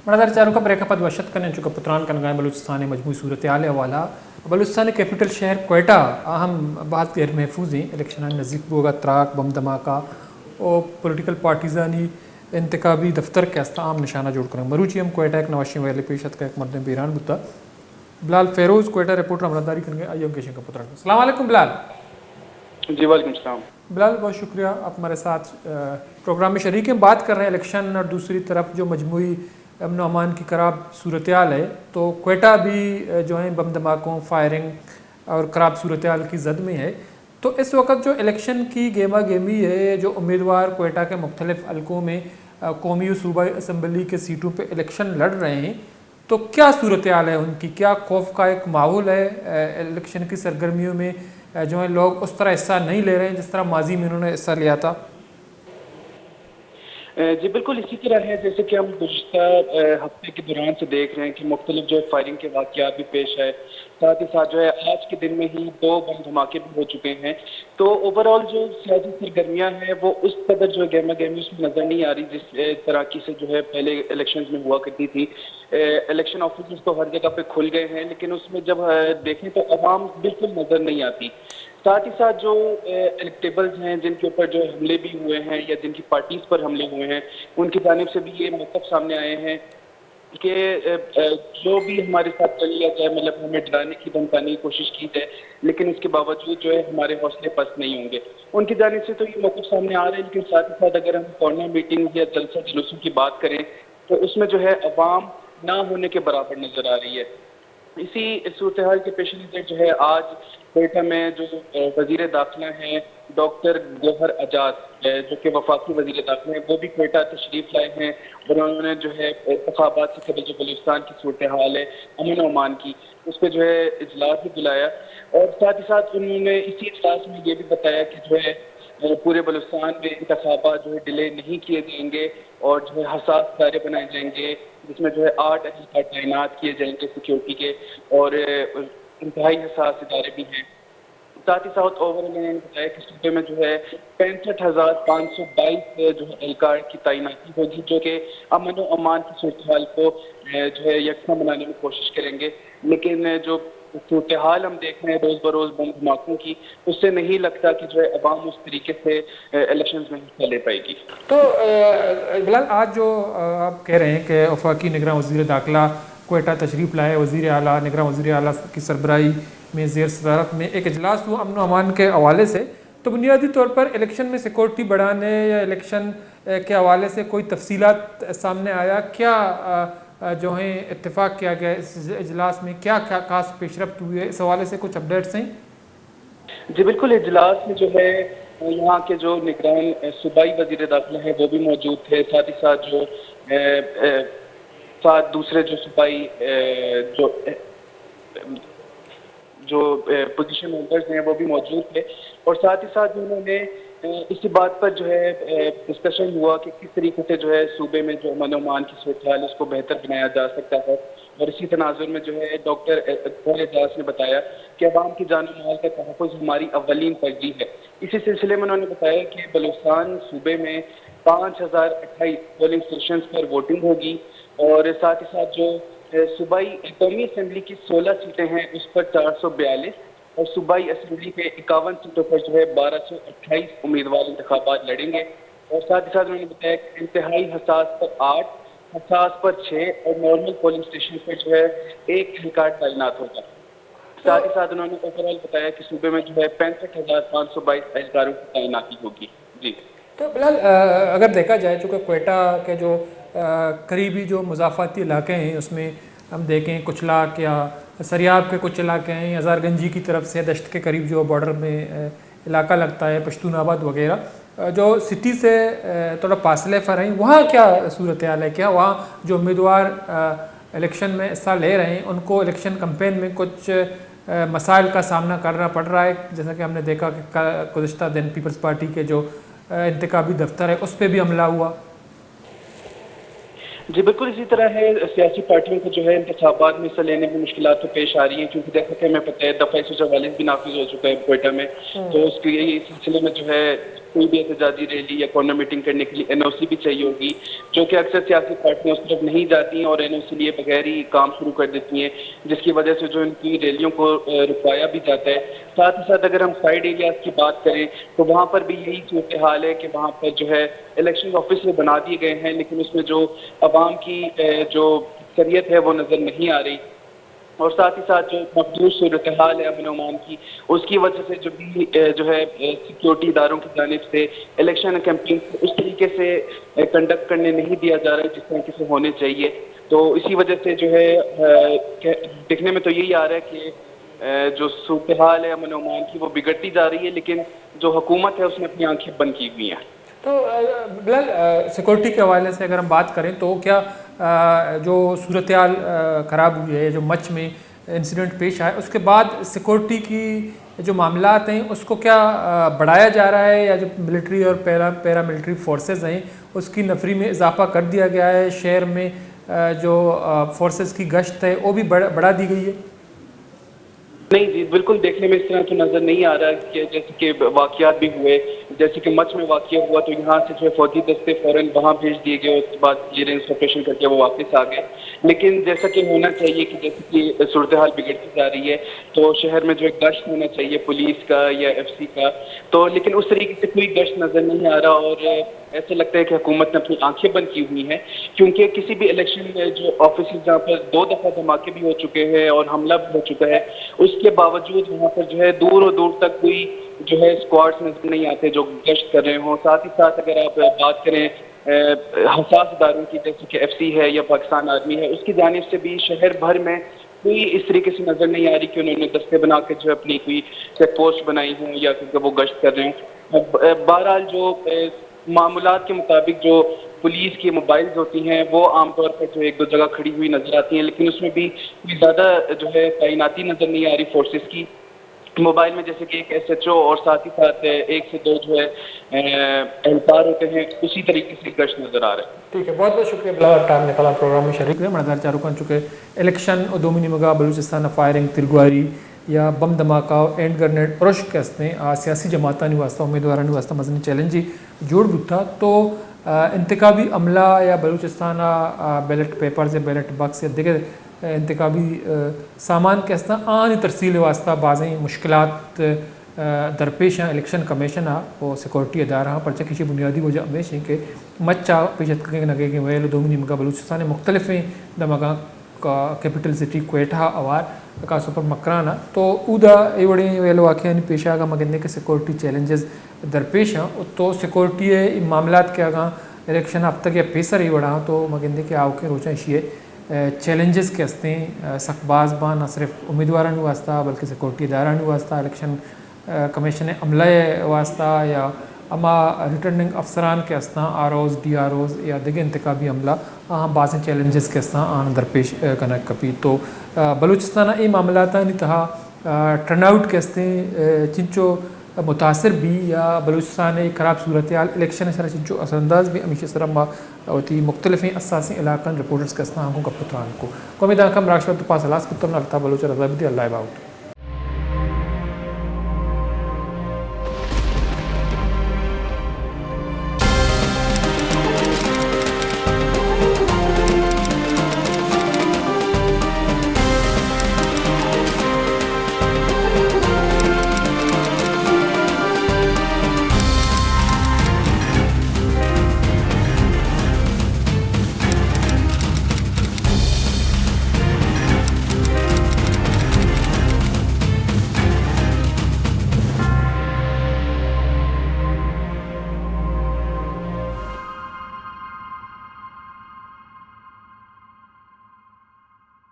मनादार चारों का ब्रेकअप वशत करने चुका पुत्रान कनगाए बलूचिस्तान मजमूई सूरत हाल हवाला बलूचिस्तान कैपिटल शहर कोयटा अहम बात गैर महफूज हैं इलेक्शन नज़दीक होगा त्राक बम धमाका और पोलिटिकल पार्टीजानी इंतखाबी दफ्तर के आम निशाना जोड़ कर मरूची हम कोयटा एक नवाशी वाले पेशत का एक मर्द बीरान बुता बिलाल फेरोज़ कोयटा रिपोर्टर अमरदारी करेंगे आइए केशन का पुत्रान। अस्सलाम वालेकुम बिलाल। जी वालेकुम सलाम। बिलाल बहुत शुक्रिया आप हमारे साथ प्रोग्राम में शरीक हैं। बात कर रहे हैं इलेक्शन और दूसरी तरफ जो मजमूई अमन अमान की खराब सूरत हाल है, तो कोयटा भी जो है बम धमाकों फायरिंग और ख़राब सूरत हाल की जद में है। तो इस वक्त जो इलेक्शन की गेमा गेमी है, जो उम्मीदवार कोयटा के मुख्तलिफ हलकों में कौमी सूबाई असम्बली के सीटों पर इलेक्शन लड़ रहे हैं, तो क्या सूरत हाल है उनकी? क्या खौफ का एक माहौल है इलेक्शन की सरगर्मियों में? जो है लोग उस तरह हिस्सा नहीं ले रहे हैं जिस तरह माजी में उन्होंने हिस्सा लिया था। जी बिल्कुल इसी तरह है जैसे कि हम गुज़श्ता हफ्ते के दौरान से देख रहे हैं कि मुख्तलिफ जो फायरिंग के वाक़यात भी पेश है, साथ ही साथ जो है आज के दिन में ही 2 बम धमाके भी हो चुके हैं। तो ओवरऑल जो सियासी सरगर्मियाँ हैं वो उस कदर जो है गहमा गहमी उसमें नज़र नहीं आ रही जिस तराकी से जो है पहले इलेक्शन में हुआ करती थी। इलेक्शन ऑफिस तो हर जगह पे खुल गए हैं, लेकिन उसमें जब देखें तो आवाम बिल्कुल नज़र नहीं आती। साथ ही साथ जो इलेक्टेबल्स हैं जिनके ऊपर जो हमले भी हुए हैं या जिनकी पार्टीज पर हमले हुए हैं, उनकी जानिब से भी ये मतलब सामने आए हैं कि जो भी हमारे साथ कर लिया जाए, मतलब हमें डराने की धमकाने की कोशिश की जाए, लेकिन इसके बावजूद जो है हमारे हौसले पस्त नहीं होंगे। उनकी जानिब से तो ये मतलब सामने आ रहे हैं, लेकिन साथ ही साथ अगर हम कॉर्नर मीटिंग या जलसा जुलूसों की बात करें तो उसमें जो है अवाम ना होने के बराबर नजर आ रही है। इसी सूरत हाल के पेश नज़र जो है आज कोयटा में जो वजीर दाखिला हैं डॉक्टर गौहर एजाज, जो कि वफाकी वजीर दाखिला हैं, वो भी कोयटा तशरीफ लाए हैं और उन्होंने जो है इंतखाबात से कबल जो बलूचिस्तान की सूरत हाल है अमन अमान की, उस पर जो है इजलास भी बुलाया। और साथ ही साथ उन्होंने इसी इजलास में ये भी बताया कि जो है पूरे बलूचिस्तान में इंतखाबात जो है डिले नहीं किए जाएंगे और जो है हसास दायरे बनाए जाएंगे, जिसमें जो है 8 अधिकारी तैनात किए जाएंगे सिक्योरिटी के, और इंतहाई हसास इदारे भी हैं। साथ ही साथ ओवरऑल उन्होंने बताया कि सूबे में जो है 65,522 जो है एहलकार की तैनाती होगी, जो कि अमन और अमान की सूरत हाल को जो है यकसा बनाने में कोशिश करेंगे। लेकिन जो सूरत हाल हम देख रहे हैं रोज़ बरोज़ बम धमाकों की, उससे नहीं लगता कि जो है अवाम उस तरीके से इलेक्शन में हिस्सा ले पाएगी। तो बिलाल आज जो आप कह रहे हैं कि वफाकी निगरान वज़ीर दाखिला कोयटा तशरीफ़ लाए, वज़ीर आला निगरान वज़ीर आला की सरबराही में ज़ेर सदारत में एक इजलास हुआ अमन अमान के हवाले से, तो बुनियादी तौर पर इलेक्शन में सिक्योरिटी बढ़ाने या इलेक्शन के हवाले से कोई तफसीलात सामने आया? क्या जो है इत्तेफाक किया गया इस इजलास में? क्या क्या खास पेशरफ्त हुई है? इस हवाले से कुछ अपडेट्स हैं? जी बिल्कुल, इजलास में जो है यहाँ के जो निगरान सूबाई वज़ीर दाखिला है वो भी मौजूद थे, साथ ही साथ जो साथ दूसरे जो सूबाई जो पोजीशन होल्डर्स हैं वो भी मौजूद थे। और साथ ही साथ उन्होंने इसी बात पर जो है डिस्कशन हुआ कि किस तरीके से जो है सूबे में जो अमन अमान की सूरत हाल उसको बेहतर बनाया जा सकता है। और इसी तनाजुर में जो है डॉक्टर गौहर एजाज ने बताया कि अवाम की जान माल का तहफ़्फ़ुज़ हमारी अव्वलीन तरजीह है। इसी सिलसिले में उन्होंने बताया कि बलूचिस्तान सूबे में 5028 पोलिंग स्टेशन पर वोटिंग होगी, और साथ ही साथ जो सूबाई कौमी असम्बली की 16 सीटें हैं उस पर 442, और सूबाई असम्बली के 51 सीटों पर जो है 1228 उम्मीदवार इंतखाबात लड़ेंगे। और साथ ही साथ उन्होंने बताया कि इंतहाई हसास पर 8, हसास पर 6 और नॉर्मल पोलिंग स्टेशन पर जो है 1 एहलकार तैनात होगा। साथ ही साथ उन्होंने ओवरऑल बताया कि सूबे में जो है 65,522 एहलकारों की तैनाती होगी। जी तो बिलाल अगर देखा जाए चूँकि कोयटा के जो करीबी जो मुज़ाफ़ाती इलाके हैं उसमें हम देखें कुछ लाख या सरियाब के कुछ इलाके हैं, हज़ारगंजी की तरफ से दश्त के करीब जो बॉर्डर में इलाका लगता है पश्तूनाबाद वगैरह, जो सिटी से थोड़ा फासले पर हैं, वहाँ क्या सूरत हाल है? क्या वहाँ जो उम्मीदवार इलेक्शन में हिस्सा ले रहे हैं उनको इलेक्शन कैंपेन में कुछ मसाइल का सामना करना पड़ रहा है? जैसा कि हमने देखा कि गुज़श्ता दिन पीपल्स पार्टी के जो इंतखाबी दफ्तर है उस पर भी हमला हुआ। जी बिल्कुल इसी तरह है, सियासी पार्टियों को जो है इंतखाबात में हिस्सा लेने में मुश्किलात तो पेश आ रही हैं, क्योंकि जैसा कि हमें पता है दफ़ा 144 भी नाफिज हो चुका है कोयटा में। तो उसके इस सिलसिले में जो है کوئی بھی احتجاجی ریلی یا کارنر میٹنگ کرنے کے لیے NOC بھی چاہیے ہوگی، جو کہ اکثر سیاسی پارٹیاں اس طرف نہیں جاتی ہیں اور NOC لیے بغیر ہی کام شروع کر دیتی ہیں، جس کی وجہ سے جو ان کی ریلیوں کو رکوایا بھی جاتا ہے۔ ساتھ ہی ساتھ اگر ہم سائڈ ایریاز کی بات کریں تو وہاں پر بھی یہی صورتحال ہے کہ وہاں پر جو ہے الیکشن آفس میں بنا دیے گئے ہیں، لیکن اس میں جو عوام کی جو اکثریت ہے وہ نظر نہیں آ رہی، اور ساتھ ہی ساتھ جو مخدوش صورتحال ہے امن و امان کی، اس کی وجہ سے جو ہے سیکیورٹی اداروں کی جانب سے الیکشن کیمپین اس طریقے سے کنڈکٹ کرنے نہیں دیا جا رہا ہے جس طریقے سے ہونے چاہیے۔ تو اسی وجہ سے جو ہے دیکھنے میں تو یہی آ رہا ہے کہ جو صورتحال ہے امن و امان کی وہ بگڑتی جا رہی ہے، لیکن جو حکومت ہے اس نے اپنی آنکھیں بند کی ہوئی ہیں۔ تو بلال، سیکورٹی کے حوالے سے اگر ہم بات کریں تو کیا جو صورتحال خراب ہوئی ہے، جو مچ میں انسیڈنٹ پیش آئے، اس کے بعد سیکورٹی کی جو معاملات ہیں اس کو کیا بڑھایا جا رہا ہے، یا جو ملٹری اور پیرا ملٹری فورسز ہیں اس کی نفری میں اضافہ کر دیا گیا ہے؟ شہر میں جو فورسز کی گشت ہے وہ بھی بڑھا دی گئی ہے؟ نہیں جی، بالکل دیکھنے میں اس طرح تو نظر نہیں آ رہا کہ جیسے کہ واقعات بھی ہوئے، جیسے کہ مچ میں واقعہ ہوا تو یہاں سے جو ہے فوجی دستے فوراً وہاں بھیج دیے گئے، اس کے بعد کلیئرنس آپریشن کر کے وہ واپس آ گئے۔ لیکن جیسا کہ ہونا چاہیے کہ جیسے کہ صورتحال بگڑتی جا رہی ہے تو شہر میں جو ایک گشت ہونا چاہیے پولیس کا یا FC کا، تو لیکن اس طریقے سے کوئی گشت نظر نہیں آ رہا، اور ایسا لگتا ہے کہ حکومت نے اپنی آنکھیں بند کی ہوئی ہیں، کیونکہ کسی بھی الیکشن میں جو آفیسز جہاں پر 2 دفعہ دھماکے بھی ہو چکے ہیں اور حملہ بھی ہو چکا ہے، اس کے باوجود وہاں پر جو ہے دور و دور تک کوئی جو ہے اسکواڈز نظر نہیں آتے جو گشت کر رہے ہوں۔ ساتھ ہی ساتھ اگر آپ بات کریں حساس اداروں کی جیسے کہ FC ہے یا پاکستان آرمی ہے، اس کی جانب سے بھی شہر بھر میں کوئی اس طریقے سے نظر نہیں آ رہی کہ انہوں نے دستے بنا کے جو اپنی کوئی چیک پوسٹ بنائی ہوں یا کیونکہ وہ گشت کر رہے ہوں۔ بہرحال جو معمولات کے مطابق جو پولیس کی موبائلز ہوتی ہیں وہ عام طور پر جو 1-2 جگہ کھڑی ہوئی نظر آتی ہیں، لیکن اس میں بھی کوئی زیادہ جو ہے تعیناتی نظر نہیں آ رہی فورسز کی۔ موبائل میں جیسے کہ ایک SHO اور ساتھ ہی ساتھ 1 سے 2 جو ہے اہلکار ہوتے ہیں، اسی طریقے سے گشت نظر آ رہا ہے۔ ٹھیک ہے، بہت بہت شکریہ بلال، ٹائم نکالا پروگرام میں شریک ہوئے۔ مردار چارو چکے الیکشن دومی نمگا بلوچستان فائرنگ تلگواری یا بم دھماکہ اینڈ گرنیڈ رشک کستے سیاسی جماعتانی واسطہ امیدوارانی واسطہ مزنی چیلنجی جوڑ بتا تو انتخابی عملہ یا بلوچستان بیلٹ پیپرز یا بیلٹ باکس یا دیگر انتخابی سامان کے اسنا آنی ترسیل واسطہ بعضیں مشکلات درپیش ہیں۔ الیکشن کمیشن وہ سیکورٹی ادارہ پرچہ کسی بنیادی وجہ ہمیشہ کہ مچا پیشت کے نگے کے ویل دومی نمگا بلوچستان مختلف ہیں دمگا کیپٹل سٹی کوئٹہ اوار کا سپر مکرانا تو اودا ایوڑے ویل واقعہ پیش آگا مگندے کے سیکورٹی چیلنجز درپیش ہیں، تو سیکورٹی معاملات کے آگاں الیکشن اب تک یا پیسر ہی بڑھا تو مگندے کے آؤ کے روچہ اشیے چیلنجز کے ہستے ہیں سخت باز با نہ صرف امیدوارانی واسطہ بلکہ سیکورٹی ادارانی واسطہ، الیکشن کمیشن عملہ واسطہ یا اما ریٹرننگ افسران کے ہستا ROs DROs یا دیگر انتخابی عملہ بعض چیلنجز کے ہستا آن درپیش کنک کپی۔ تو بلوچستان ای معاملات تہا ٹرن آؤٹ کے ہستے چنچو متاثر بھی یا بلوچستان ایک خراب صورتحال الیکشن سر چنچو اثر انداز بھی ہمیشہ سرم ہوتی مختلف اساسی علاقہ رپورٹرز کے ہستا کو کپتران کو امید آنکھم راکشت پاس الاس کتم نالتا بلوچ رضا بدی اللہ باؤٹ۔